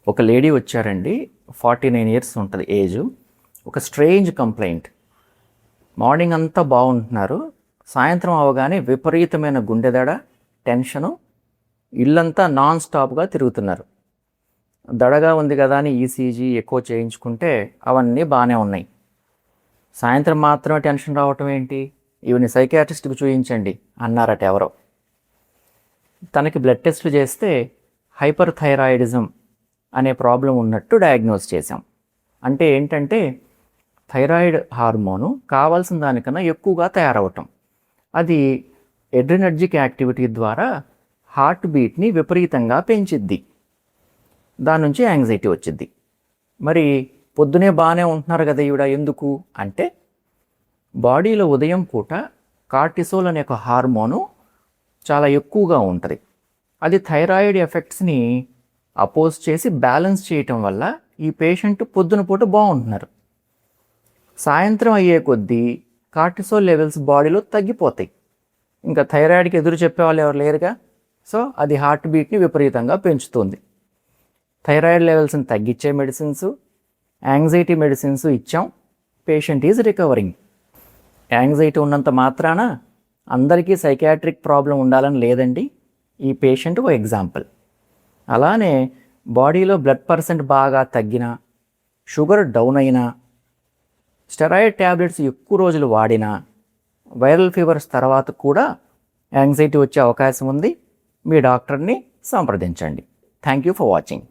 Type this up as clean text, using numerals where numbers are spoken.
ఒక లేడీ వచ్చారండి, 49 ఇయర్స్ ఉంటుంది ఏజ్. ఒక స్ట్రేంజ్ కంప్లైంట్. మార్నింగ్ అంతా బాగుంటున్నారు, సాయంత్రం అవగానే విపరీతమైన గుండెదడ, టెన్షను, ఇల్లంతా నాన్ స్టాప్గా తిరుగుతున్నారు. దడగా ఉంది కదా అని ఈసీజీ ఎక్కువ చేయించుకుంటే అవన్నీ బాగానే ఉన్నాయి. సాయంత్రం మాత్రమే టెన్షన్ రావటం ఏంటి, ఈవిని సైకియాట్రిస్ట్కి చూయించండి అన్నారట ఎవరో. తనకి బ్లడ్ టెస్ట్లు చేస్తే హైపర్ థైరాయిడిజం అనే ప్రాబ్లం ఉన్నట్టు డయాగ్నోస్ చేశాం. అంటే ఏంటంటే థైరాయిడ్ హార్మోను కావాల్సిన దానికన్నా ఎక్కువగా తయారవటం, అది ఎడ్రినర్జిక్ యాక్టివిటీ ద్వారా హార్ట్ బీట్ని విపరీతంగా పెంచిద్ది. దాని నుంచి యాంగ్జైటీ వచ్చిద్ది. మరి పొద్దునే బాగానే ఉంటున్నారు కదా ఈవిడ, ఎందుకు అంటే బాడీలో ఉదయం పూట కార్టిసోల్ అనే ఒక హార్మోను చాలా ఎక్కువగా ఉంటుంది. అది థైరాయిడ్ ఎఫెక్ట్స్ని అపోజ్ చేసి బ్యాలెన్స్ చేయటం వల్ల ఈ పేషెంట్ పొద్దున పూట బాగుంటున్నారు. సాయంత్రం అయ్యే కొద్దీ కార్టిసోల్ లెవెల్స్ బాడీలో తగ్గిపోతాయి. ఇంకా థైరాయిడ్కి ఎదురు చెప్పేవాళ్ళు ఎవరు లేరుగా. సో అది హార్ట్ బీట్ని విపరీతంగా పెంచుతుంది. థైరాయిడ్ లెవెల్స్ని తగ్గించే మెడిసిన్స్, యాంగ్జైటీ మెడిసిన్స్ ఇచ్చాం. Patient is recovering. యాంగ్జైటీ ఉన్నంత మాత్రాన అందరికీ సైకియాట్రిక్ ప్రాబ్లం ఉండాలని లేదండి. ఈ పేషెంట్ ఒక ఎగ్జాంపుల్. అలానే బాడీలో బ్లడ్ పర్సెంట్ బాగా తగ్గినా, షుగర్ డౌన్ అయినా, స్టెరాయిడ్ ట్యాబ్లెట్స్ ఎక్కువ రోజులు వాడినా, వైరల్ ఫీవర్స్ తర్వాత కూడా యాంగ్జైటీ వచ్చే అవకాశం ఉంది. మీ డాక్టర్ని సంప్రదించండి. Thank you for watching.